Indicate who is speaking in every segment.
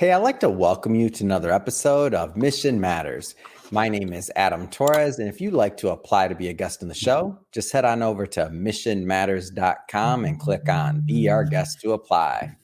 Speaker 1: Hey, I'd like to welcome you to another episode of Mission Matters. My name is Adam Torres, and if you'd like to apply to be a guest on the show, just head on over to missionmatters.com and click on Be Our Guest to apply.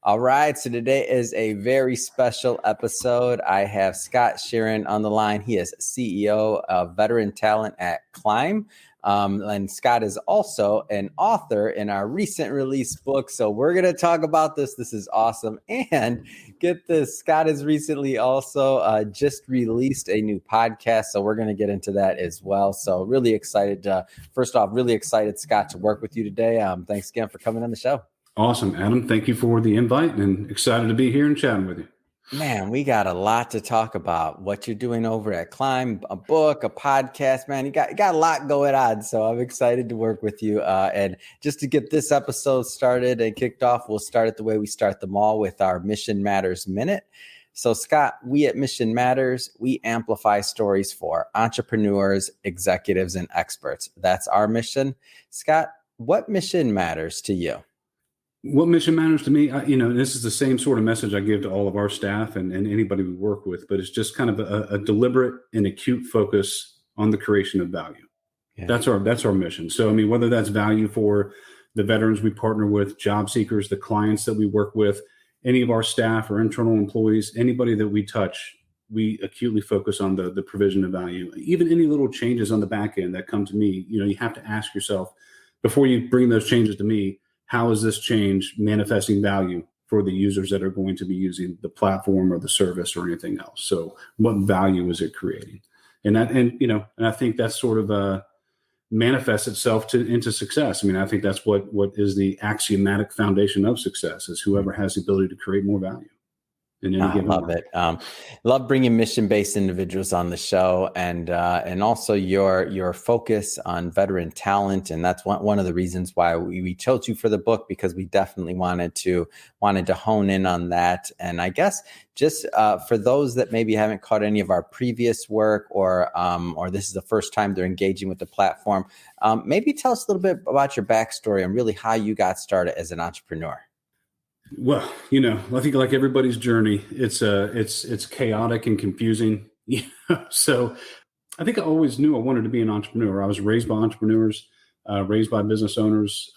Speaker 1: All right, so today is a very special episode. I have Scott Sheeran on the line. He is CEO of Veteran Talent at Climb. And Scott is also an author in our recent release book. So we're going to talk about this. This is awesome. And get this, Scott has recently also just released a new podcast. So we're going to get into that as well. So really excited. First off, really excited, Scott, to work with you today. Thanks again for coming on the show.
Speaker 2: Awesome, Adam. Thank you for the invite and excited to be here and chatting with you.
Speaker 1: Man, we got a lot to talk about. What you're doing over at Climb, a book, a podcast, man. You got a lot going on. So I'm excited to work with you. And just to get this episode started and kicked off, we'll start it the way we start them all with our Mission Matters Minute. So Scott, we at Mission Matters, we amplify stories for entrepreneurs, executives, and experts. That's our mission. Scott, what mission matters to you?
Speaker 2: What mission matters to me, this is the same sort of message I give to all of our staff and anybody we work with, but it's just kind of a deliberate and acute focus on the creation of value. Yeah. That's our mission. So, whether that's value for the veterans we partner with, job seekers, the clients that we work with, any of our staff or internal employees, anybody that we touch, we acutely focus on the provision of value. Even any little changes on the back end that come to me, you have to ask yourself before you bring those changes to me, how is this change manifesting value for the users that are going to be using the platform or the service or anything else? So what value is it creating? And I think that's sort of manifests itself into success. I think that's what is the axiomatic foundation of success is whoever has the ability to create more value.
Speaker 1: I love it. Love bringing mission-based individuals on the show, and also your focus on veteran talent, and that's one of the reasons why we chose you for the book, because we definitely wanted to hone in on that. And I guess just for those that maybe haven't caught any of our previous work, or this is the first time they're engaging with the platform, maybe tell us a little bit about your backstory and really how you got started as an entrepreneur.
Speaker 2: Well, I think like everybody's journey, it's chaotic and confusing. So I think I always knew I wanted to be an entrepreneur. I was raised by entrepreneurs, raised by business owners,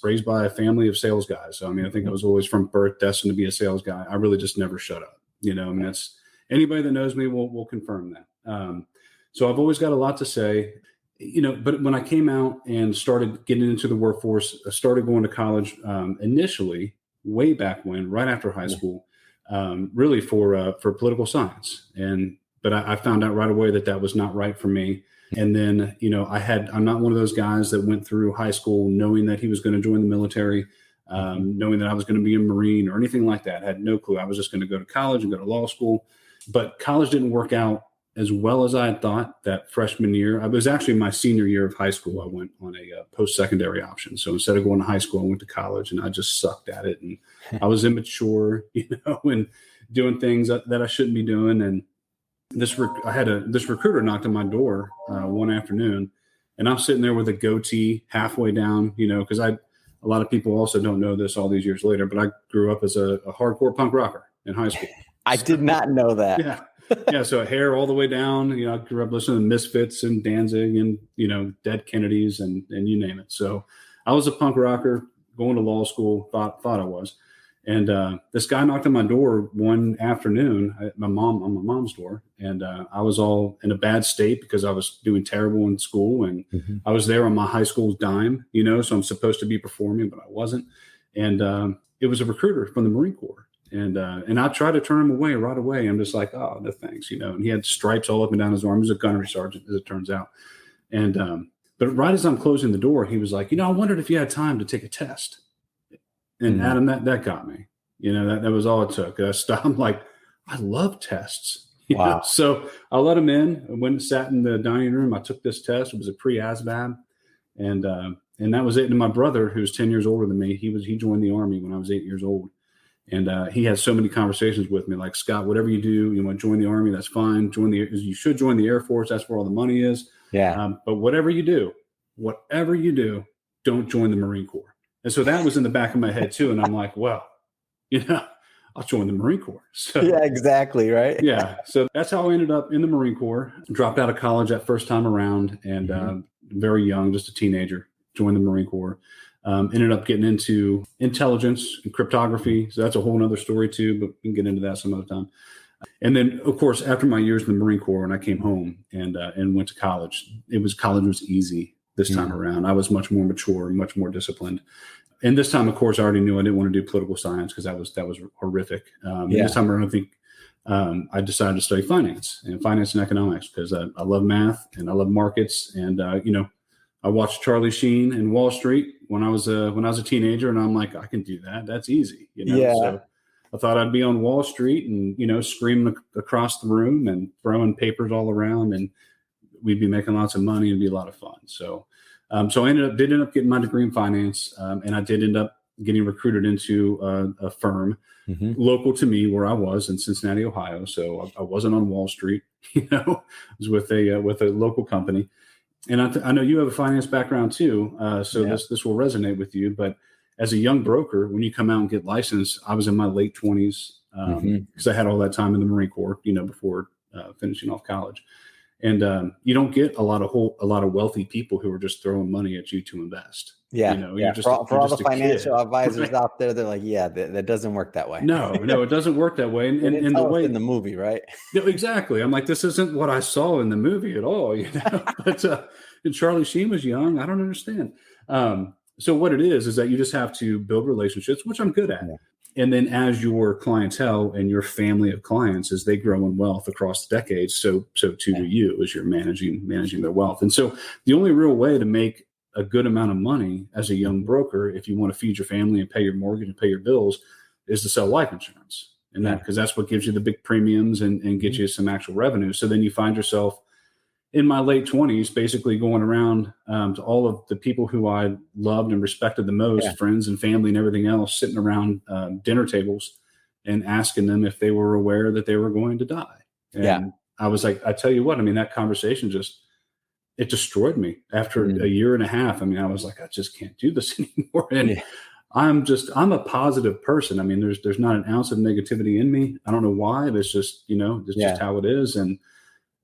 Speaker 2: raised by a family of sales guys. So, I think I was always from birth destined to be a sales guy. I really just never shut up. That's anybody that knows me will confirm that. So I've always got a lot to say. But when I came out and started getting into the workforce, I started going to college initially, way back when, right after high school, really for political science. But I found out right away that was not right for me. And then, I'm not one of those guys that went through high school knowing that he was going to join the military, knowing that I was going to be a Marine or anything like that. I had no clue. I was just going to go to college and go to law school. But college didn't work out as well as I had thought that freshman year. I was actually my senior year of high school. I went on a post-secondary option. So instead of going to high school, I went to college, and I just sucked at it. And I was immature, and doing things that I shouldn't be doing. And this recruiter knocked on my door one afternoon, and I'm sitting there with a goatee halfway down, because a lot of people also don't know this all these years later, but I grew up as a hardcore punk rocker in high school.
Speaker 1: I did not know that.
Speaker 2: Yeah. Yeah, so hair all the way down. I grew up listening to Misfits and Danzig and Dead Kennedys and you name it. So I was a punk rocker going to law school. Thought I was, and this guy knocked on my door one afternoon. On my mom's door, and I was all in a bad state because I was doing terrible in school, and I was there on my high school's dime. So I'm supposed to be performing, but I wasn't. And it was a recruiter from the Marine Corps. And I tried to turn him away right away. I'm just like, oh, no thanks, And he had stripes all up and down his arm. He was a gunnery sergeant, as it turns out. And but right as I'm closing the door, he was like, I wondered if you had time to take a test. And Adam, that got me. That was all it took. I stopped. I'm like, I love tests.
Speaker 1: Wow.
Speaker 2: So I let him in. I went and sat in the dining room. I took this test. It was a pre-ASVAB. And that was it. And my brother, who's 10 years older than me, he joined the Army when I was 8 years old. And he had so many conversations with me, like, Scott, whatever you do, you want to join the Army, that's fine. You should join the Air Force. That's where all the money is.
Speaker 1: Yeah.
Speaker 2: But whatever you do, don't join the Marine Corps. And so that was in the back of my head too. And I'm like, well, I'll join the Marine Corps. So
Speaker 1: Yeah, exactly. Right.
Speaker 2: yeah. So that's how I ended up in the Marine Corps. Dropped out of college that first time around, and very young, just a teenager, joined the Marine Corps. Ended up getting into intelligence and cryptography. So that's a whole nother story too, but we can get into that some other time. And then, of course, after my years in the Marine Corps, and I came home and went to college, college was easy this time around. I was much more mature, much more disciplined. And this time, of course, I already knew I didn't want to do political science because that was horrific. This time around, I think I decided to study finance and economics because I love math and I love markets. And I watched Charlie Sheen and Wall Street when I was a teenager, and I'm like, I can do that. That's easy. So I thought I'd be on Wall Street and screaming across the room and throwing papers all around, and we'd be making lots of money and it'd be a lot of fun. So I did end up getting my degree in finance, and I did end up getting recruited into a firm local to me where I was in Cincinnati, Ohio. So I wasn't on Wall Street. I was with a local company. And I know you have a finance background too, so this will resonate with you. But as a young broker, when you come out and get licensed, I was in my late 20s because I had all that time in the Marine Corps, before finishing off college. And you don't get a lot of wealthy people who are just throwing money at you to invest.
Speaker 1: Yeah, for all the financial advisors out there, they're like, that doesn't work that way.
Speaker 2: No, it doesn't work that way. And the way
Speaker 1: in the movie, right?
Speaker 2: Exactly. I'm like, this isn't what I saw in the movie at all. But and Charlie Sheen was young. I don't understand. So what it is that you just have to build relationships, which I'm good at. Yeah. And then as your clientele and your family of clients, as they grow in wealth across the decades, so too do you as you're managing their wealth. And so the only real way to make a good amount of money as a young broker, if you want to feed your family and pay your mortgage and pay your bills, is to sell life insurance. And that, because that's what gives you the big premiums and gets you some actual revenue. So then you find yourself in my late 20s, basically going around to all of the people who I loved and respected the most, friends and family and everything else, sitting around dinner tables and asking them if they were aware that they were going to die. And I was like, I tell you what, that conversation it destroyed me after a year and a half. I was like, I just can't do this anymore. And I'm a positive person. There's not an ounce of negativity in me. I don't know why, but it's just, just how it is.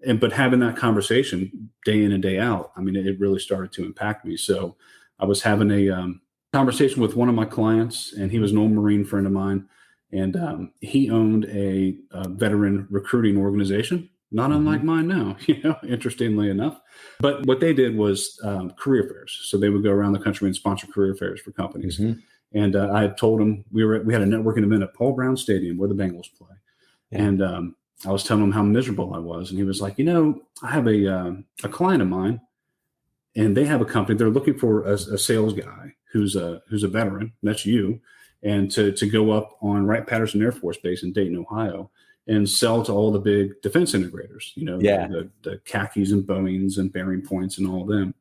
Speaker 2: But having that conversation day in and day out, it really started to impact me. So I was having a conversation with one of my clients, and he was an old Marine friend of mine. And he owned a veteran recruiting organization, not unlike mine now, interestingly enough. But what they did was career fairs. So they would go around the country and sponsor career fairs for companies. And I had told him we had a networking event at Paul Brown Stadium where the Bengals play. And I was telling him how miserable I was. And he was like, I have a client of mine, and they have a company. They're looking for a sales guy who's a veteran. That's you. And to go up on Wright-Patterson Air Force Base in Dayton, Ohio, and sell to all the big defense integrators, the Khakis and Boeings and Bearing Points and all of them.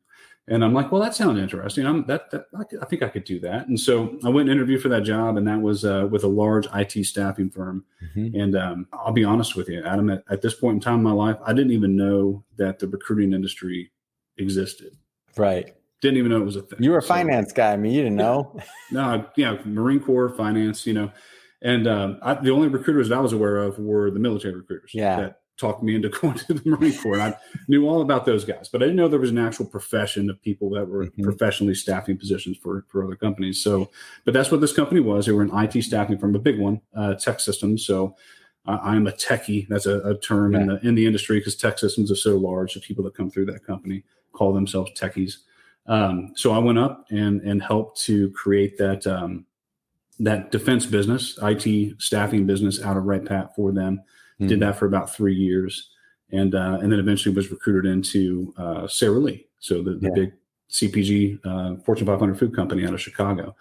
Speaker 2: And I'm like, well, that sounds interesting. I think I could do that. And so I went and interviewed for that job, and that was with a large IT staffing firm. And I'll be honest with you, Adam, at this point in time in my life, I didn't even know that the recruiting industry existed.
Speaker 1: Right.
Speaker 2: Didn't even know it was a thing.
Speaker 1: You were a finance guy. You didn't know.
Speaker 2: No, Marine Corps, finance, and the only recruiters that I was aware of were the military recruiters that talked me into going to the Marine Corps. And I knew all about those guys, but I didn't know there was an actual profession of people that were professionally staffing positions for other companies. So, but that's what this company was. They were an IT staffing firm, a big one, Tech Systems. So I'm a techie. That's a term in the industry, because Tech Systems are so large. The people that come through that company call themselves techies. So I went up and helped to create that defense business, IT staffing business out of Wright-Pat for them. Did that for about 3 years, and then eventually was recruited into Sara Lee, so the big CPG Fortune 500 food company out of Chicago,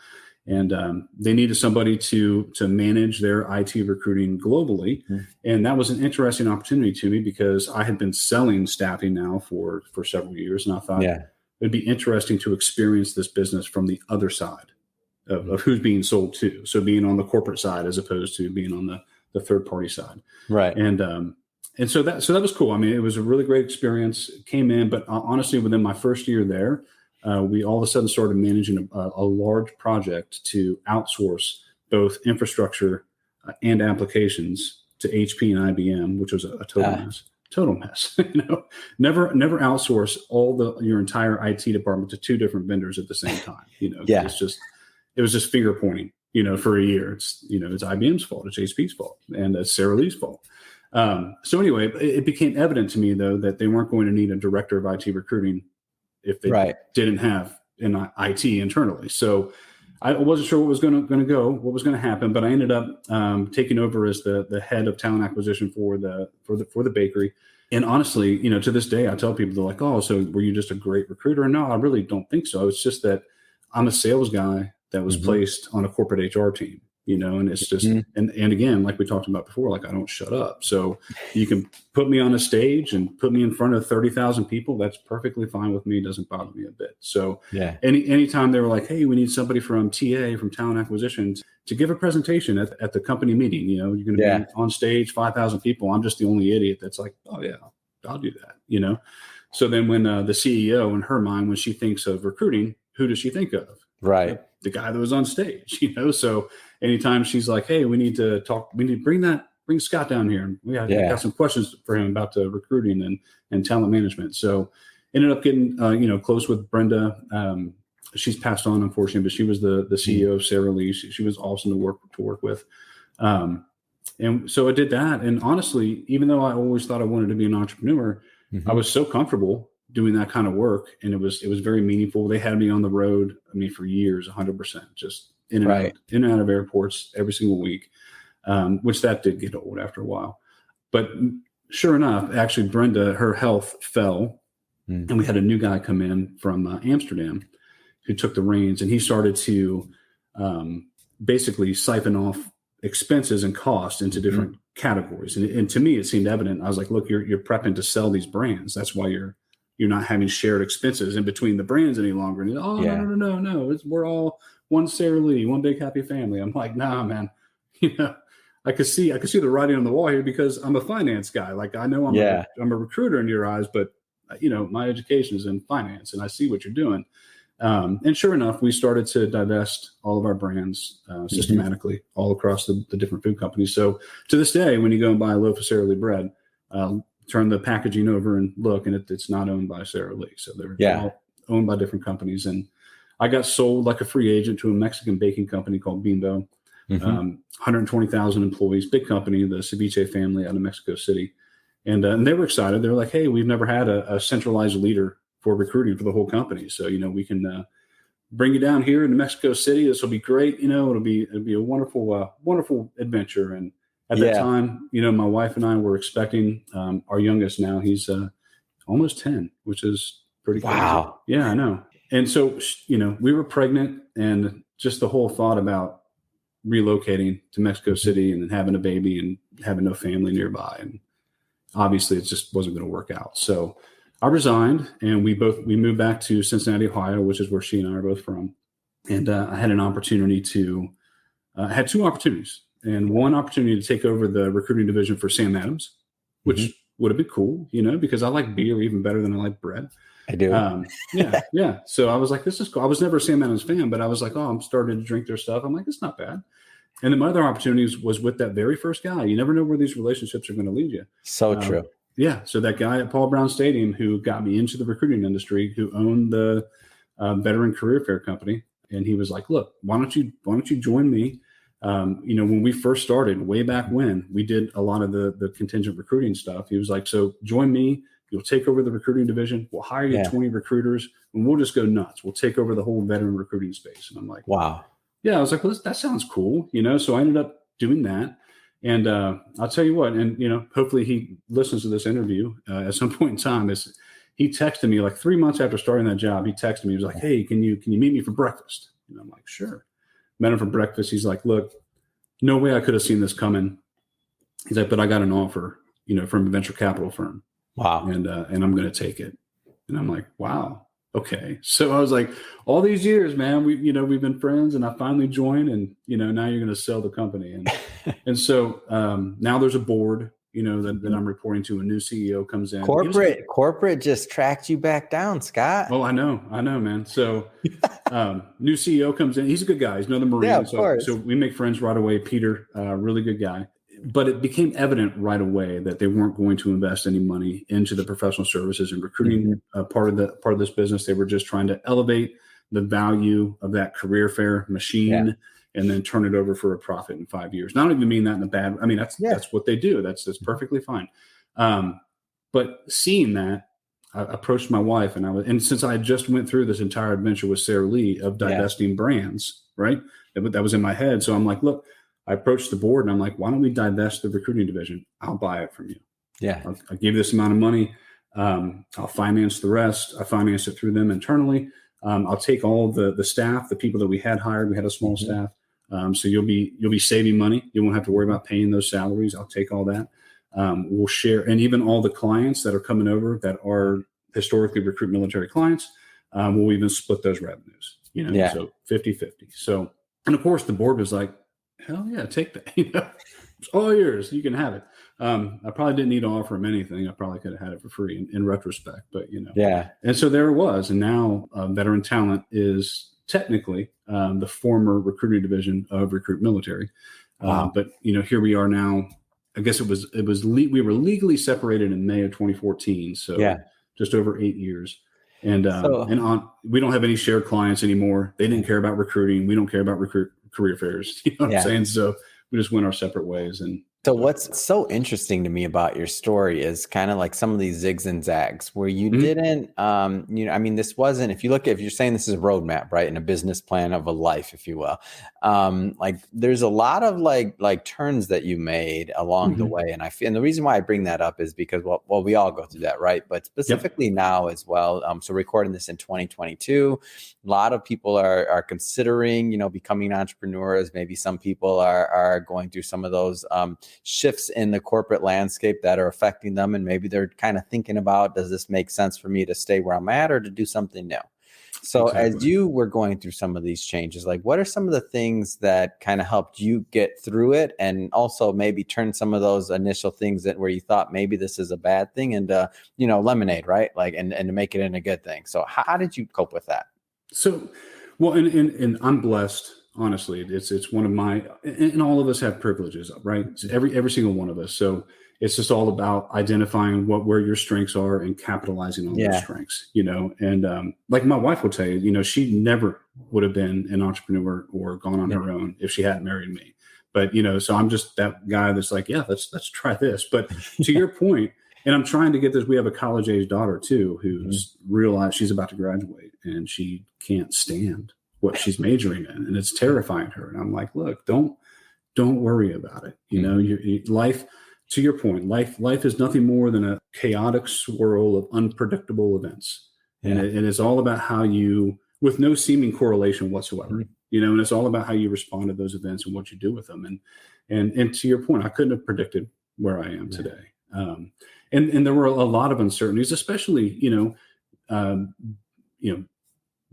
Speaker 2: and they needed somebody to manage their IT recruiting globally, and that was an interesting opportunity to me because I had been selling staffing now for several years, and I thought it'd be interesting to experience this business from the other side of who's being sold to, so being on the corporate side as opposed to being on the third party side. Right. And so that was cool. It was a really great experience. Came in, but honestly, within my first year there, we all of a sudden started managing a large project to outsource both infrastructure and applications to HP and IBM, which was a total mess. Total mess. Never outsource your entire IT department to 2 different vendors at the same time. It was just finger pointing. For a year, it's IBM's fault, it's HP's fault, and it's Sara Lee's fault. So anyway, it became evident to me though that they weren't going to need a director of IT recruiting if they didn't have an IT internally. So I wasn't sure what was going to happen, but I ended up taking over as the head of talent acquisition for the bakery. And honestly, to this day, I tell people, they're like, "Oh, so were you just a great recruiter?" No, I really don't think so. It's just that I'm a sales guy that was placed on a corporate HR team, and it's just, and again, like we talked about before, like I don't shut up. So you can put me on a stage and put me in front of 30,000 people. That's perfectly fine with me. It doesn't bother me a bit. So anytime they were like, "Hey, we need somebody from TA, from talent acquisitions to give a presentation at the company meeting, you're going to be on stage, 5,000 people. I'm just the only idiot that's like, oh yeah, I'll do that. So then when the CEO in her mind, when she thinks of recruiting, who does she think of?
Speaker 1: Right.
Speaker 2: The guy that was on stage, so anytime she's like, "Hey, we need to talk, we need to bring Scott down here. We got some questions for him about the recruiting and talent management." So ended up getting, close with Brenda. She's passed on, unfortunately, but she was the CEO of Sara Lee. She was awesome to work with. And so I did that. And honestly, even though I always thought I wanted to be an entrepreneur, I was so comfortable doing that kind of work. And it was very meaningful. They had me on the road, for years, 100%, just in and out of airports every single week, which that did get old after a while. But sure enough, actually, Brenda, her health fell. And we had a new guy come in from Amsterdam who took the reins, and he started to basically siphon off expenses and costs into different categories. And to me, it seemed evident. I was like, "Look, you're prepping to sell these brands. That's why you're not having shared expenses in between the brands any longer." And no. We're all one Sara Lee, one big happy family. I'm like, "Nah, man." I could see the writing on the wall here because I'm a finance guy. Like I know I'm a recruiter in your eyes, but my education is in finance, and I see what you're doing. And sure enough, we started to divest all of our brands systematically all across the different food companies. So to this day, when you go and buy a loaf of Sara Lee bread, turn the packaging over and look, and it's not owned by Sara Lee. So they're all owned by different companies. And I got sold like a free agent to a Mexican baking company called Bimbo, 120,000 employees, big company, the Ceviche family out of Mexico City. And they were excited. They were like, "Hey, we've never had a centralized leader for recruiting for the whole company. So, we can bring you down here into Mexico City. This will be great. It'll be a wonderful, wonderful adventure." And at that time, my wife and I were expecting our youngest now. He's almost 10, which is pretty crazy.
Speaker 1: Wow.
Speaker 2: Yeah, I know. And so, we were pregnant, and just the whole thought about relocating to Mexico City and having a baby and having no family nearby. And obviously it just wasn't going to work out. So I resigned, and we moved back to Cincinnati, Ohio, which is where she and I are both from. And I had an opportunity I had 2 opportunities, and one opportunity to take over the recruiting division for Sam Adams, which would have been cool, because I like beer even better than I like bread.
Speaker 1: I do.
Speaker 2: Yeah. So I was like, this is cool. I was never a Sam Adams fan, but I was like, I'm starting to drink their stuff. I'm like, it's not bad. And then my other opportunities was with that very first guy. You never know where these relationships are going to lead you.
Speaker 1: So true.
Speaker 2: Yeah. So that guy at Paul Brown Stadium who got me into the recruiting industry, who owned the Veteran Career Fair Company. And he was like, "Look, why don't you join me?" When we first started way back when, we did a lot of the contingent recruiting stuff. He was like, "So join me. You'll take over the recruiting division. We'll hire you 20 recruiters, and we'll just go nuts. We'll take over the whole veteran recruiting space." And I'm like,
Speaker 1: wow.
Speaker 2: Yeah. I was like, "Well, that sounds cool." So I ended up doing that. And I'll tell you what, and hopefully he listens to this interview at some point in time. He texted me like 3 months after starting that job. He texted me. He was like, "Hey, can you meet me for breakfast?" And I'm like, "Sure." Met him for breakfast. He's like, "Look, no way I could have seen this coming." He's like, "But I got an offer, from a venture capital firm.
Speaker 1: Wow.
Speaker 2: And I'm going to take it." And I'm like, "Wow. Okay." So I was like, all these years, man, we've been friends, and I finally joined, and, now you're going to sell the company. And, and so now there's a board, that I'm reporting to. A new CEO comes in.
Speaker 1: Corporate just tracked you back down, Scott.
Speaker 2: Oh, I know, man. So new CEO comes in. He's a good guy. He's another Marine.
Speaker 1: Yeah, of course.
Speaker 2: So we make friends right away. Peter, really good guy. But it became evident right away that they weren't going to invest any money into the professional services and recruiting part of this business. They were just trying to elevate the value of that career fair machine and then turn it over for a profit in 5 years. And I don't even mean that in a bad. I mean that's what they do. That's perfectly fine. But seeing that, I approached my wife, and since I had just went through this entire adventure with Sarah Lee of divesting brands, right? That was in my head. So I'm like, look. I approached the board and I'm like, why don't we divest the recruiting division? I'll buy it from you.
Speaker 1: Yeah.
Speaker 2: I'll give you this amount of money. I'll finance the rest. I finance it through them internally. I'll take all the staff, the people that we had hired. We had a small staff. So you'll be saving money. You won't have to worry about paying those salaries. I'll take all that. We'll share. And even all the clients that are coming over that are historically Recruit Military clients, we'll even split those revenues, so 50-50. So, and of course the board was like, hell yeah, take that. It's all yours. You can have it. I probably didn't need to offer him anything. I probably could have had it for free in retrospect, but
Speaker 1: Yeah.
Speaker 2: And so there it was. And now Veteran Talent is technically the former recruiting division of Recruit Military.
Speaker 1: Wow.
Speaker 2: But here we are now. I guess we were legally separated in May of 2014. So just over 8 years. And we don't have any shared clients anymore. They didn't care about recruiting. We don't care about career fairs. You know what I'm saying? So we just went our separate ways. And
Speaker 1: so what's so interesting to me about your story is kind of like some of these zigs and zags where you didn't, this wasn't, if you're saying this is a roadmap, right? And a business plan of a life, if you will, like there's a lot of like turns that you made along the way. And the reason why I bring that up is because, well, we all go through that, right? But specifically now as well. So recording this in 2022, a lot of people are considering, becoming entrepreneurs. Maybe some people are going through some of those, shifts in the corporate landscape that are affecting them. And maybe they're kind of thinking about, does this make sense for me to stay where I'm at or to do something new? So as you were going through some of these changes, like what are some of the things that kind of helped you get through it and also maybe turn some of those initial things that where you thought maybe this is a bad thing and, lemonade, right? Like, and to make it in a good thing. So how did you cope with that?
Speaker 2: So, well, and I'm blessed. Honestly, it's one of my, and all of us have privileges, right? It's every single one of us. So it's just all about identifying where your strengths are and capitalizing on those strengths, and like my wife will tell you, she never would have been an entrepreneur or gone on her own if she hadn't married me. But, so I'm just that guy that's like, yeah, let's try this. But to your point, and I'm trying to get this, we have a college age daughter too, who's realized she's about to graduate and she can't stand what she's majoring in, and it's terrifying her. And I'm like, look, don't worry about it. Your life, to your point, life is nothing more than a chaotic swirl of unpredictable events. And it's all about how you, with no seeming correlation whatsoever, and it's all about how you respond to those events and what you do with them. And to your point, I couldn't have predicted where I am today. And there were a lot of uncertainties, especially,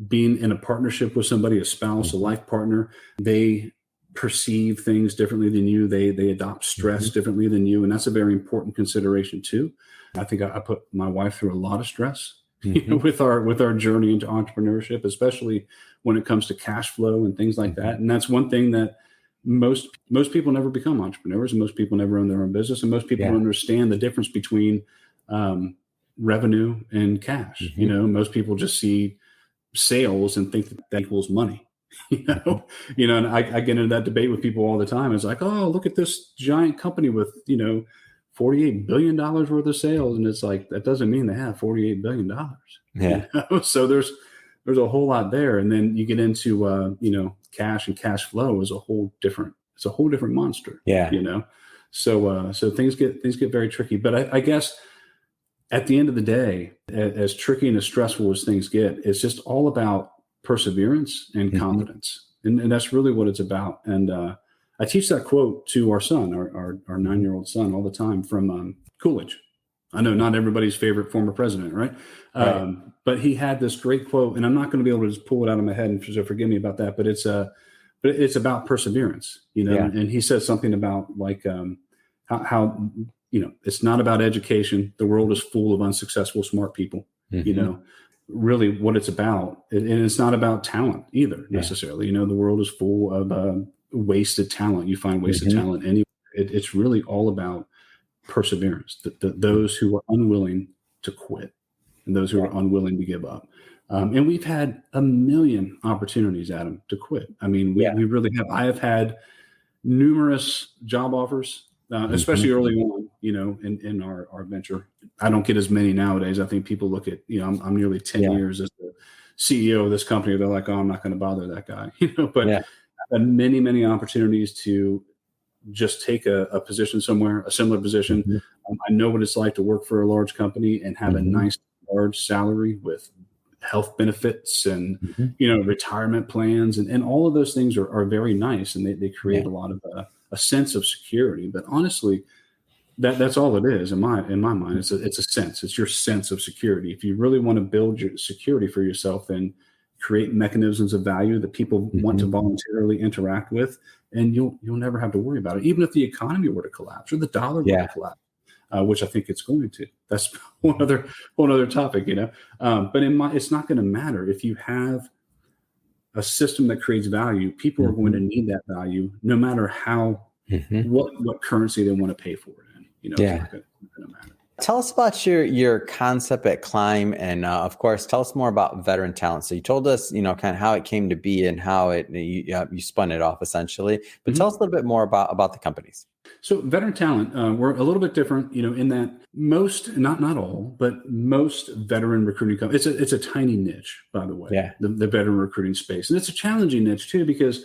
Speaker 2: being in a partnership with somebody, a spouse, a life partner. They perceive things differently than you. They adopt stress differently than you. And that's a very important consideration too. I think I put my wife through a lot of stress with our journey into entrepreneurship, especially when it comes to cash flow and things like that. And that's one thing that most people never become entrepreneurs, and most people never own their own business, and most people don't understand the difference between revenue and cash. Most people just see sales and think that equals money, and I get into that debate with people all the time. It's like, oh, look at this giant company with, $48 billion worth of sales. And it's like, that doesn't mean they have $48 billion. So there's a whole lot there. And then you get into, cash and cash flow is a whole different monster. So things get very tricky, but I guess at the end of the day, as tricky and as stressful as things get, it's just all about perseverance and confidence. And that's really what it's about. And I teach that quote to our son, our 9-year-old son, all the time from Coolidge. I know not everybody's favorite former president, right? But he had this great quote, and I'm not going to be able to just pull it out of my head, and so forgive me about that. But it's about perseverance, And he says something about like how it's not about education. The world is full of unsuccessful, smart people. Really what it's about. And it's not about talent either necessarily. The world is full of wasted talent. You find wasted talent anywhere. It's really all about perseverance. Those who are unwilling to quit and those who are unwilling to give up. And we've had a million opportunities, Adam, to quit. I mean, we really have. I have had numerous job offers, especially early on, in our venture. I don't get as many nowadays. I think people look at, I'm nearly 10 years as the CEO of this company. They're like, oh, I'm not going to bother that guy, but I've had many, many opportunities to just take a position somewhere, a similar position. I know what it's like to work for a large company and have a nice large salary with health benefits and, retirement plans. And all of those things are very nice. And they create a lot of a sense of security. But honestly, that's all it is in my mind. It's a sense. It's your sense of security. If you really want to build your security for yourself, then create mechanisms of value that people want to voluntarily interact with, and you'll never have to worry about it. Even if the economy were to collapse or the dollar were to collapse, which I think it's going to. That's one other topic, But it's not going to matter if you have a system that creates value. People are going to need that value, no matter how what currency they want to pay for it in. It's not going to matter.
Speaker 1: Tell us about your concept at Climb, and of course, tell us more about veteran talent. So you told us, kind of how it came to be and how you spun it off essentially. But tell us a little bit more about the companies.
Speaker 2: So veteran talent, we're a little bit different, in that most, not all, but most veteran recruiting companies. It's a tiny niche, by the way. The veteran recruiting space, and it's a challenging niche too, because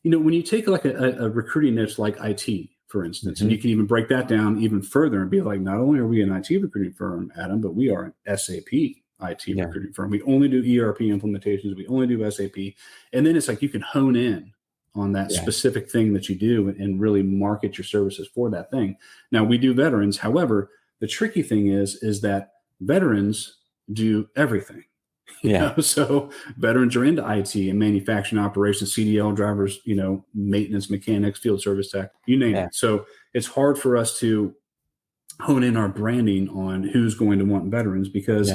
Speaker 2: when you take like a recruiting niche like IT, for instance, and you can even break that down even further and be like, not only are we an IT recruiting firm, Adam, but we are an SAP IT recruiting firm. We only do ERP implementations. We only do SAP. And then it's like you can hone in on that specific thing that you do and really market your services for that thing. Now, we do veterans. However, the tricky thing is that veterans do everything. So veterans are into IT and manufacturing operations, CDL drivers, maintenance, mechanics, field service tech, you name it. So it's hard for us to hone in our branding on who's going to want veterans, because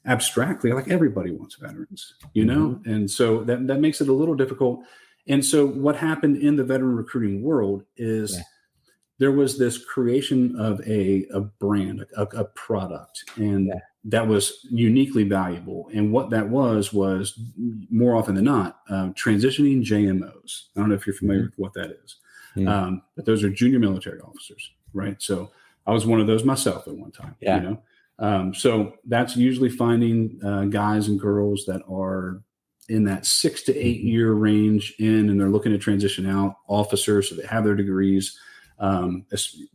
Speaker 2: abstractly, like everybody wants veterans, and so that makes it a little difficult. And so what happened in the veteran recruiting world is there was this creation of a brand, a product, and that was uniquely valuable. And what that was more often than not, transitioning JMOs. I don't know if you're familiar with what that is, but those are junior military officers, right? So I was one of those myself at one time, so that's usually finding guys and girls that are in that 6 to 8 year range and they're looking to transition out, officers, so they have their degrees.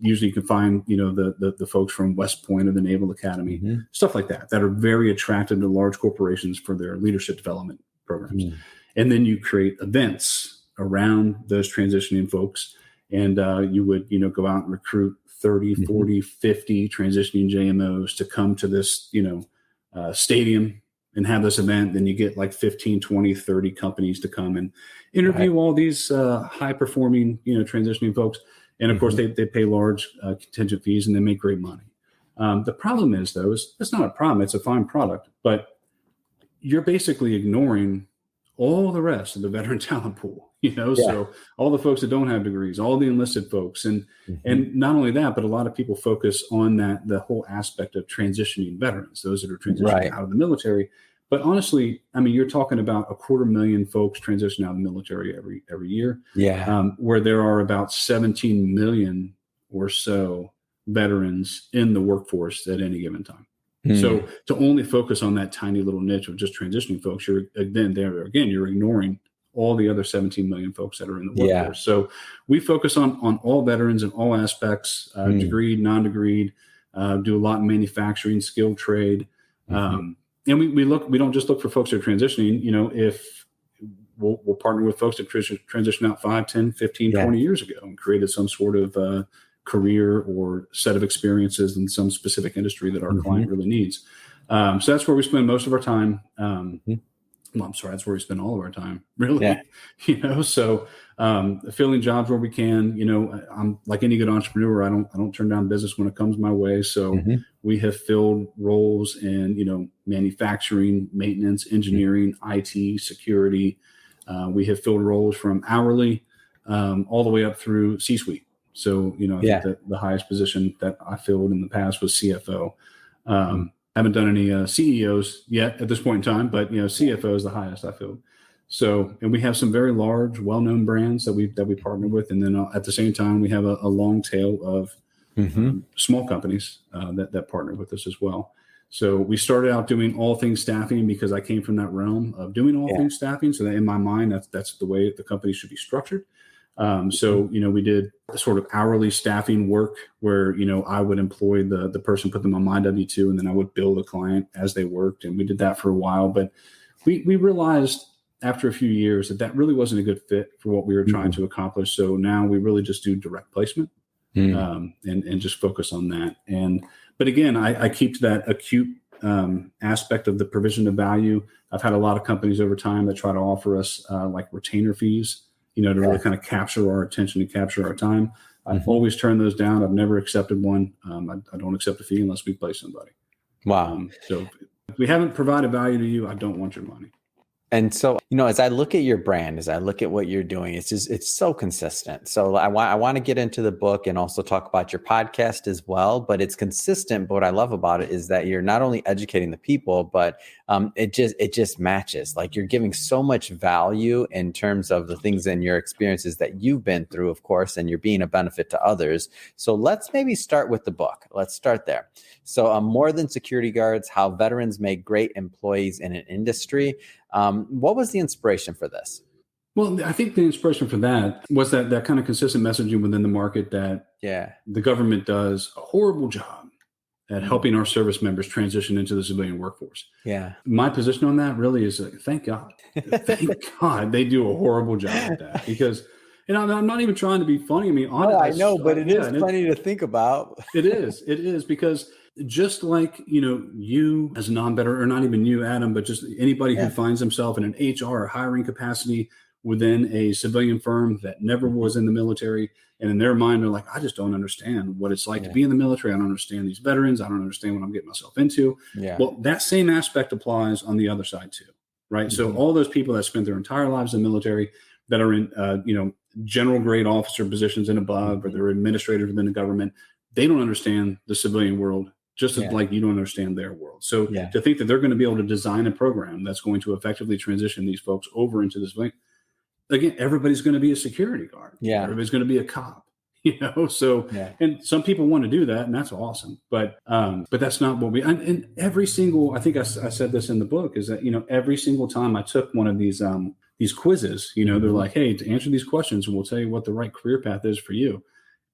Speaker 2: Usually you can find, the folks from West Point or the Naval Academy, stuff like that are very attractive to large corporations for their leadership development programs. And then you create events around those transitioning folks. And you would, go out and recruit 30, 40, 50 transitioning JMOs to come to this, stadium and have this event. Then you get like 15, 20, 30 companies to come and interview all these high performing, transitioning folks. And of course, they pay large contingent fees and they make great money. The problem is, though, it's not a problem. It's a fine product, but you're basically ignoring all the rest of the veteran talent pool, so all the folks that don't have degrees, all the enlisted folks. And not only that, but a lot of people focus on the whole aspect of transitioning veterans, those that are transitioning out of the military. But honestly, I mean, you're talking about 250,000 folks transition out of the military every year. Where there are about 17 million or so veterans in the workforce at any given time. So to only focus on that tiny little niche of just transitioning folks, you're ignoring all the other 17 million folks that are in the workforce. So we focus on all veterans in all aspects, degreed, non-degreed, do a lot in manufacturing, skilled trade. And we don't just look for folks that are transitioning, if we'll partner with folks that transition out 5, 10, 15, 20 years ago and created some sort of career or set of experiences in some specific industry that our client really needs. So that's where we spend most of our time. Well, I'm sorry, that's where we spend all of our time, really.
Speaker 1: Yeah.
Speaker 2: So filling jobs where we can. I'm like any good entrepreneur. I don't turn down business when it comes my way. So
Speaker 1: Mhm.
Speaker 2: we have filled roles in manufacturing, maintenance, engineering, IT, security. We have filled roles from hourly all the way up through C-suite. So I think that the highest position that I filled in the past was CFO. Haven't done any CEOs yet at this point in time, but CFO is the highest I feel. So, and we have some very large, well-known brands that we partner with, and then at the same time, we have a long tail of small companies that partner with us as well. So we started out doing all things staffing because I came from that realm of doing all things staffing. So that in my mind, that's the way the company should be structured. We did sort of hourly staffing work where, I would employ the person, put them on my W-2, and then I would bill the client as they worked. And we did that for a while, but we realized after a few years that really wasn't a good fit for what we were trying to accomplish. So now we really just do direct placement and just focus on that. But again, I keep that acute aspect of the provision of value. I've had a lot of companies over time that try to offer us like retainer fees, to really kind of capture our attention and capture our time. I've always turned those down. I've never accepted one. I don't accept a fee unless we place somebody.
Speaker 1: Wow.
Speaker 2: So if we haven't provided value to you, I don't want your money.
Speaker 1: And so, as I look at your brand, as I look at what you're doing, it's so consistent. So I want to get into the book and also talk about your podcast as well, but it's consistent. But what I love about it is that you're not only educating the people, but it just matches. Like you're giving so much value in terms of the things and your experiences that you've been through, of course, and you're being a benefit to others. So let's maybe start with the book. Let's start there. So More Than Security Guards, How Veterans Make Great Employees in an Industry. What was the inspiration for this?
Speaker 2: Well, I think the inspiration for that was that kind of consistent messaging within the market that the government does a horrible job at helping our service members transition into the civilian workforce.
Speaker 1: Yeah.
Speaker 2: My position on that really is thank God. Thank God they do a horrible job at that because, I'm not even trying to be funny. I mean,
Speaker 1: I know, but it is funny to think about.
Speaker 2: It is because just like, you as a non-veteran, or not even you, Adam, but just anybody who finds himself in an HR or hiring capacity within a civilian firm that never was in the military. And in their mind, they're like, I just don't understand what it's like to be in the military. I don't understand these veterans. I don't understand what I'm getting myself into. Yeah. Well, that same aspect applies on the other side too, right? So all those people that spent their entire lives in the military that are in, general grade officer positions and above, or they're administrators within the government, they don't understand the civilian world just as like you don't understand their world. So to think that they're going to be able to design a program that's going to effectively transition these folks over into this, again, everybody's going to be a security guard. Yeah. Everybody's going to be a cop, so, and some people want to do that, and that's awesome. But that's not what and every single, I think I said this in the book, is that, every single time I took one of these quizzes, they're like, hey, to answer these questions, and we'll tell you what the right career path is for you.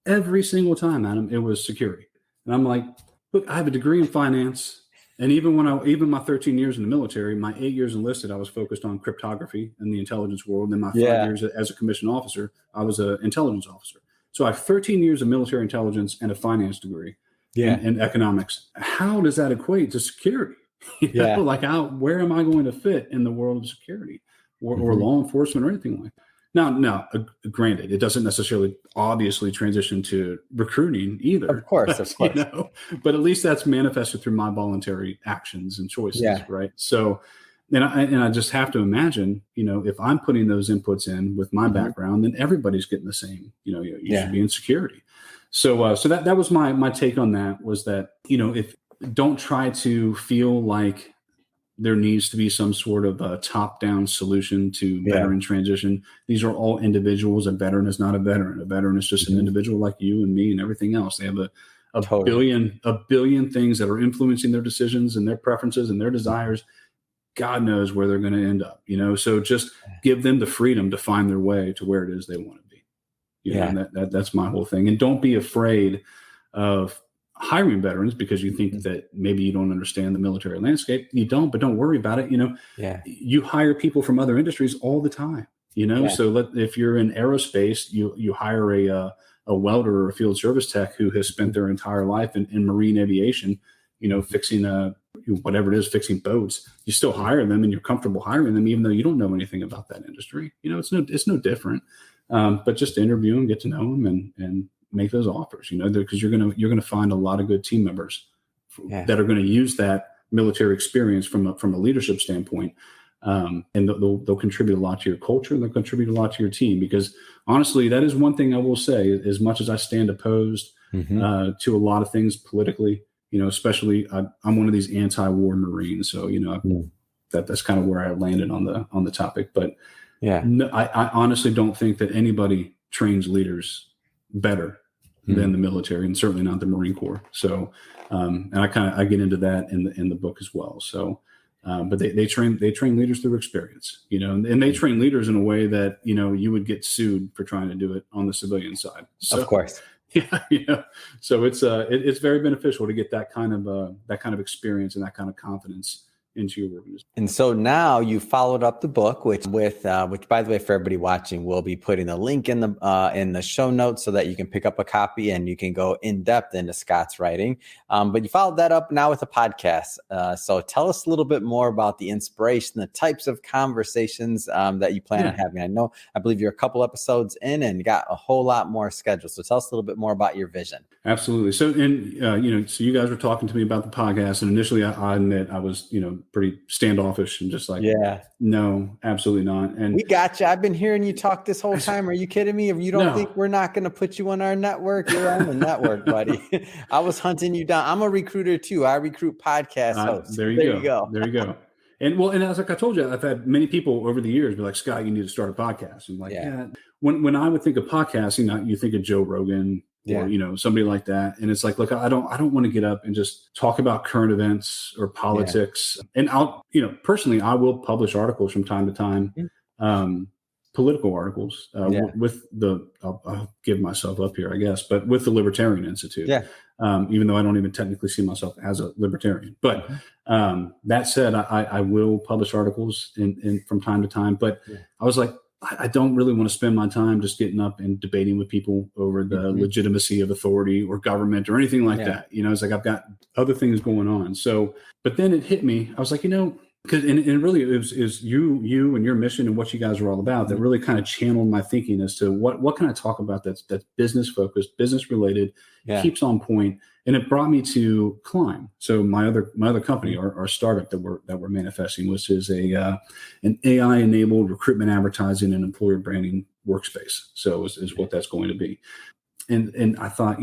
Speaker 2: Every single time, Adam, it was security. And I'm like, look, I have a degree in finance. And even my 13 years in the military, my 8 years enlisted, I was focused on cryptography in the intelligence world. And then my 5 years as a commissioned officer, I was an intelligence officer. So I have 13 years of military intelligence and a finance degree in economics. How does that equate to security? Like where am I going to fit in the world of security or law enforcement or anything like that? Now, granted, it doesn't necessarily obviously transition to recruiting either.
Speaker 1: Of course.
Speaker 2: But at least that's manifested through my voluntary actions and choices, right? So, and I just have to imagine, if I'm putting those inputs in with my background, then everybody's getting the same. You should be in security. So that was my take on that, was that if don't try to feel like there needs to be some sort of a top-down solution to veteran transition. These are all individuals. A veteran is not a veteran. A veteran is just an individual like you and me and everything else. They have a billion things that are influencing their decisions and their preferences and their desires. God knows where they're going to end up, So just give them the freedom to find their way to where it is they want to be. And that's my whole thing. And don't be afraid of hiring veterans because you think that maybe you don't understand the military landscape. You don't, but don't worry about it. You hire people from other industries all the time, so if you're in aerospace, you hire a welder or a field service tech who has spent their entire life in marine aviation, fixing whatever it is, fixing boats, you still hire them and you're comfortable hiring them, even though you don't know anything about that industry. It's no different. But just interview them, get to know them, and make those offers. Because you're gonna find a lot of good team members that are going to use that military experience from a leadership standpoint, and they'll contribute a lot to your culture. And they'll contribute a lot to your team. Because honestly, that is one thing I will say. As much as I stand opposed to a lot of things politically, especially I'm one of these anti-war Marines, so that's kind of where I landed on the topic. But no, I honestly don't think that anybody trains leaders better than the military, and certainly not the Marine Corps. So, and I get into that in the book as well. So, but they train leaders through experience, and they train leaders in a way that you would get sued for trying to do it on the civilian side. So,
Speaker 1: of course.
Speaker 2: Yeah. So it's very beneficial to get that kind of experience and that kind of confidence into your organization.
Speaker 1: And so now you followed up the book, which by the way, for everybody watching, we'll be putting a link in the show notes so that you can pick up a copy and you can go in depth into Scott's writing. But you followed that up now with a podcast. So tell us a little bit more about the inspiration, the types of conversations that you plan on having. I believe you're a couple episodes in and got a whole lot more scheduled. So tell us a little bit more about your vision.
Speaker 2: Absolutely. So, so you guys were talking to me about the podcast, and initially I admit I was, pretty standoffish and just like, no, absolutely not. And
Speaker 1: we got you. I've been hearing you talk this whole time. Are you kidding me? If you don't think we're not going to put you on our network, you're on the network, buddy. I was hunting you down. I'm a recruiter too. I recruit podcast hosts.
Speaker 2: There you go. There you go. And as like I told you, I've had many people over the years be like, Scott, you need to start a podcast. And like, when I would think of podcasting, you think of Joe Rogan, or somebody like that, and it's like, look, I don't want to get up and just talk about current events or politics. And I'll personally, I will publish articles from time to time, political articles with I'll give myself up here, I guess, but with the Libertarian Institute, even though I don't even technically see myself as a libertarian. But that said, I will publish articles in from time to time. But I was like, I don't really want to spend my time just getting up and debating with people over the legitimacy of authority or government or anything like that. It's like I've got other things going on. So, but then it hit me. I was like, because and really it was you and your mission and what you guys are all about that really kind of channeled my thinking as to what can I talk about that's business focused, business related, keeps on point. And it brought me to Climb. So my other company, our startup that we're manifesting, which is an AI enabled recruitment advertising and employer branding workspace. So is what that's going to be. And I thought,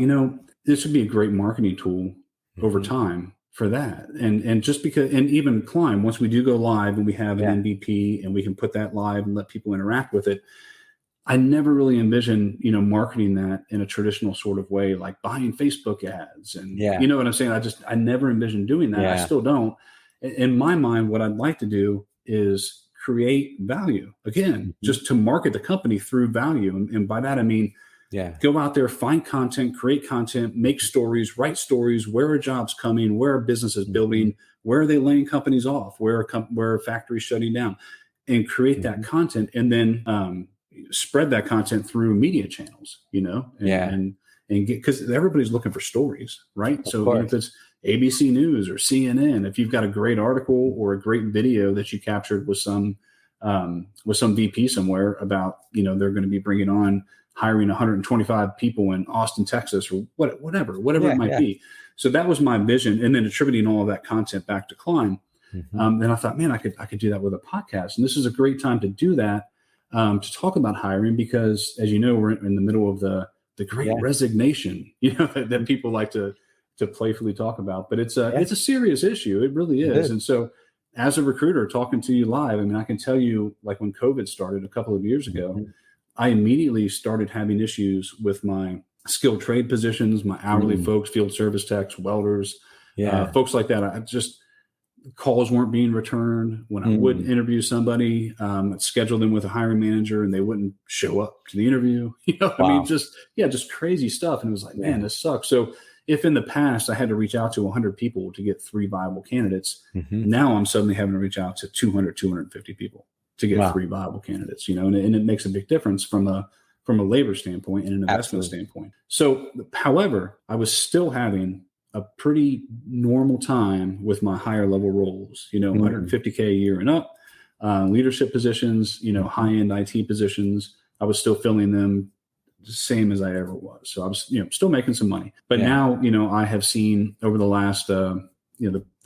Speaker 2: this would be a great marketing tool over time for that. And just because, and even Climb, once we do go live and we have an MVP and we can put that live and let people interact with it, I never really envisioned, marketing that in a traditional sort of way, like buying Facebook ads. And you know what I'm saying? I never envisioned doing that. I still don't. In my mind, what I'd like to do is create value again, just to market the company through value. And by that, I mean, go out there, find content, create content, make stories, write stories. Where are jobs coming? Where are businesses building? Where are they laying companies off? Where are factories shutting down? And create that content, and then spread that content through media channels, and get, because everybody's looking for stories, right? So if it's ABC News or CNN, if you've got a great article or a great video that you captured with some VP somewhere about, they're going to be bringing on hiring 125 people in Austin, Texas, or whatever it might be. So that was my vision. And then attributing all of that content back to Climb. Then I thought, man, I could do that with a podcast. And this is a great time to do that, to talk about hiring, because as you know, we're in the middle of the great resignation, that people like to playfully talk about, but it's a serious issue. It really is. And so as a recruiter talking to you live, I mean, I can tell you, like when COVID started a couple of years ago, I immediately started having issues with my skilled trade positions, my hourly folks, field service techs, welders, folks like that. Calls weren't being returned. When I would interview somebody, I'd schedule them with a hiring manager and they wouldn't show up to the interview. I mean, just crazy stuff. And it was like, man, this sucks. So if in the past I had to reach out to 100 people to get 3 viable candidates, now I'm suddenly having to reach out to 200, 250 people to get 3 viable candidates, and it makes a big difference from a labor standpoint and an investment standpoint. So, however, I was still having a pretty normal time with my higher level roles, 150K a year and up, leadership positions, high-end IT positions. I was still filling them the same as I ever was. So I was, still making some money. But now, I have seen over the last, the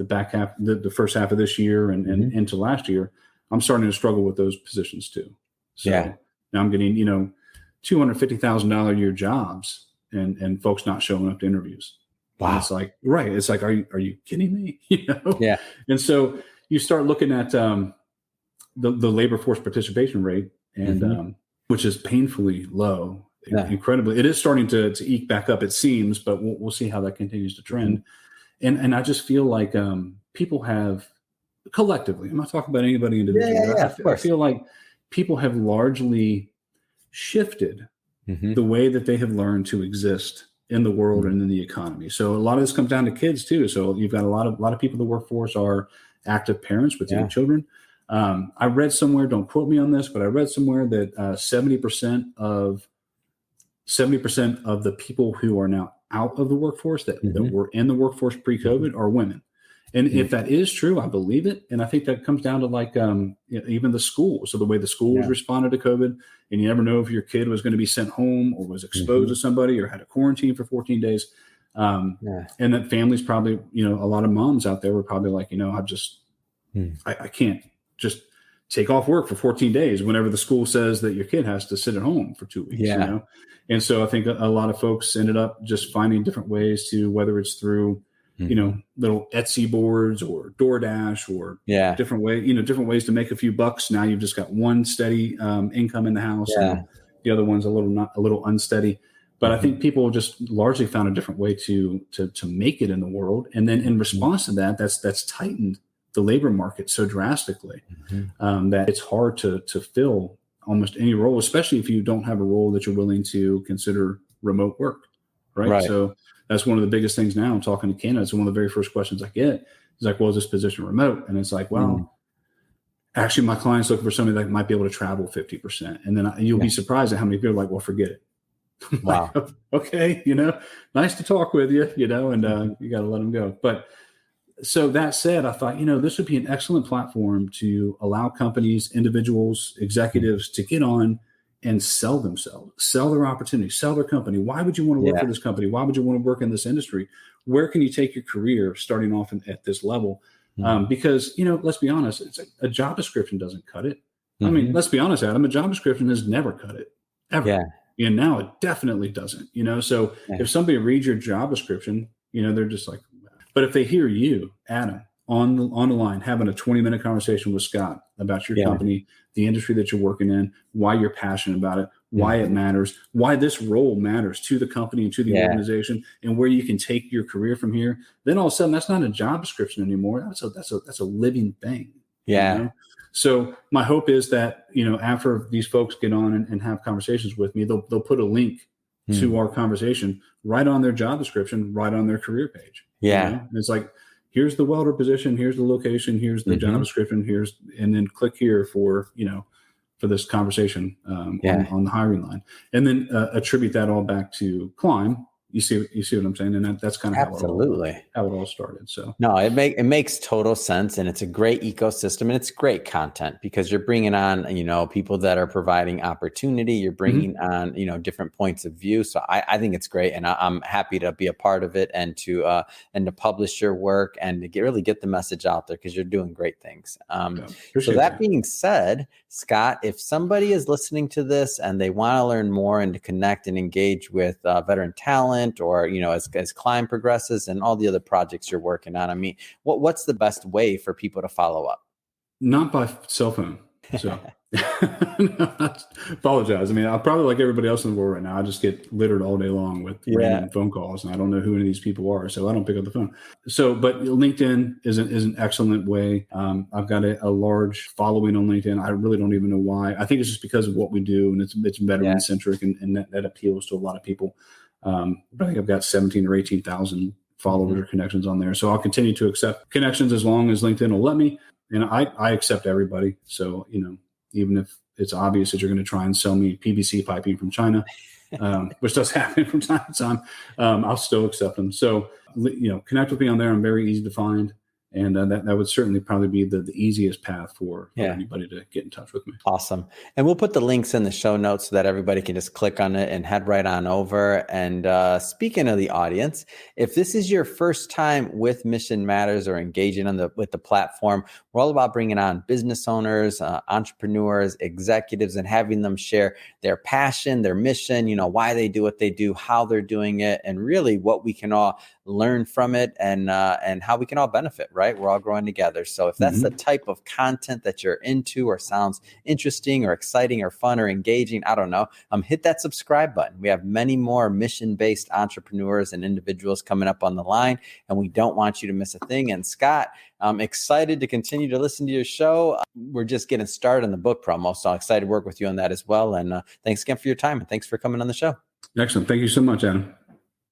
Speaker 2: back half, the first half of this year and into last year, I'm starting to struggle with those positions too. So now I'm getting, $250,000 a year jobs and folks not showing up to interviews. Wow. And it's like, right. It's like, are you kidding me? Yeah. And so you start looking at the labor force participation rate and which is painfully low, incredibly. It is starting to eke back up, it seems, but we'll see how that continues to trend. And I just feel like people have collectively, I'm not talking about anybody individually. I feel like people have largely shifted the way that they have learned to exist in the world and in the economy. So a lot of this comes down to kids too. So you've got a lot of people in the workforce are active parents with young children. I read somewhere, don't quote me on this, but I read somewhere that 70% of the people who are now out of the workforce that were in the workforce pre-COVID are women. And if that is true, I believe it. And I think that comes down to like even the school. So the way the schools responded to COVID, and you never know if your kid was going to be sent home or was exposed to somebody or had a quarantine for 14 days. And that families probably, a lot of moms out there were probably like, I can't just take off work for 14 days whenever the school says that your kid has to sit at home for 2 weeks. And so I think a lot of folks ended up just finding different ways to, whether it's through little Etsy boards or DoorDash or different ways to make a few bucks. Now you've just got one steady income in the house and the other one's a little unsteady. But I think people just largely found a different way to make it in the world. And then in response to that, that's tightened the labor market so drastically that it's hard to fill almost any role, especially if you don't have a role that you're willing to consider remote work. Right. So that's one of the biggest things now. I'm talking to candidates, and one of the very first questions I get is like, well, is this position remote? And it's like, well, actually my client's looking for somebody that might be able to travel 50%. And then you'll be surprised at how many people are like, well, forget it. Wow. Like, okay. Nice to talk with you, and you got to let them go. But so that said, I thought, this would be an excellent platform to allow companies, individuals, executives to get on and sell themselves, sell their opportunity, sell their company. Why would you want to work for this company? Why would you want to work in this industry? Where can you take your career starting off at this level? Because, let's be honest, it's a job description doesn't cut it. I mean, let's be honest, Adam, a job description has never cut it, ever. And now it definitely doesn't, so if somebody reads your job description, they're just like, but if they hear you, Adam, on the line, having a 20-minute conversation with Scott about your company, the industry that you're working in, why you're passionate about it, why it matters, why this role matters to the company and to the organization, and where you can take your career from here. Then all of a sudden, that's not a job description anymore. That's a living thing. So my hope is that after these folks get on and have conversations with me, they'll put a link to our conversation right on their job description, right on their career page. And it's like, here's the welder position, here's the location, here's the job description, and then click here for this conversation on the hiring line, and then attribute that all back to Climb. You see what I'm saying? And that's kind of how it all started. So
Speaker 1: no, it makes total sense. And it's a great ecosystem, and it's great content because you're bringing on, people that are providing opportunity. You're bringing on, different points of view. So I think it's great. And I'm happy to be a part of it and to publish your work and to really get the message out there because you're doing great things. So that being said, Scott, if somebody is listening to this and they want to learn more and to connect and engage with veteran talent, or as Climb progresses and all the other projects you're working on, I mean, what's the best way for people to follow up?
Speaker 2: Not by cell phone. So apologize. I mean, I'm probably like everybody else in the world right now. I just get littered all day long with random phone calls, and I don't know who any of these people are, so I don't pick up the phone. So, but LinkedIn is an excellent way. I've got a large following on LinkedIn. I really don't even know why. I think it's just because of what we do, and it's veteran centric, and that appeals to a lot of people. I think I've got 17 or 18,000 followers or connections on there. So I'll continue to accept connections as long as LinkedIn will let me. And I accept everybody. So, even if it's obvious that you're going to try and sell me PVC piping from China, which does happen from time to time, I'll still accept them. So connect with me on there. I'm very easy to find. And that would certainly probably be the easiest path for anybody to get in touch with me.
Speaker 1: Awesome. And we'll put the links in the show notes so that everybody can just click on it and head right on over. And speaking of the audience, if this is your first time with Mission Matters or engaging with the platform, we're all about bringing on business owners, entrepreneurs, executives, and having them share their passion, their mission, why they do what they do, how they're doing it, and really what we can all learn from it and how we can all benefit, right? We're all growing together. So if that's the type of content that you're into or sounds interesting or exciting or fun or engaging, I don't know, hit that subscribe button. We have many more mission-based entrepreneurs and individuals coming up on the line, and we don't want you to miss a thing. And Scott, I'm excited to continue to listen to your show. We're just getting started on the book promo, so I'm excited to work with you on that as well. And thanks again for your time, and thanks for coming on the show.
Speaker 2: Excellent. Thank you so much, Adam.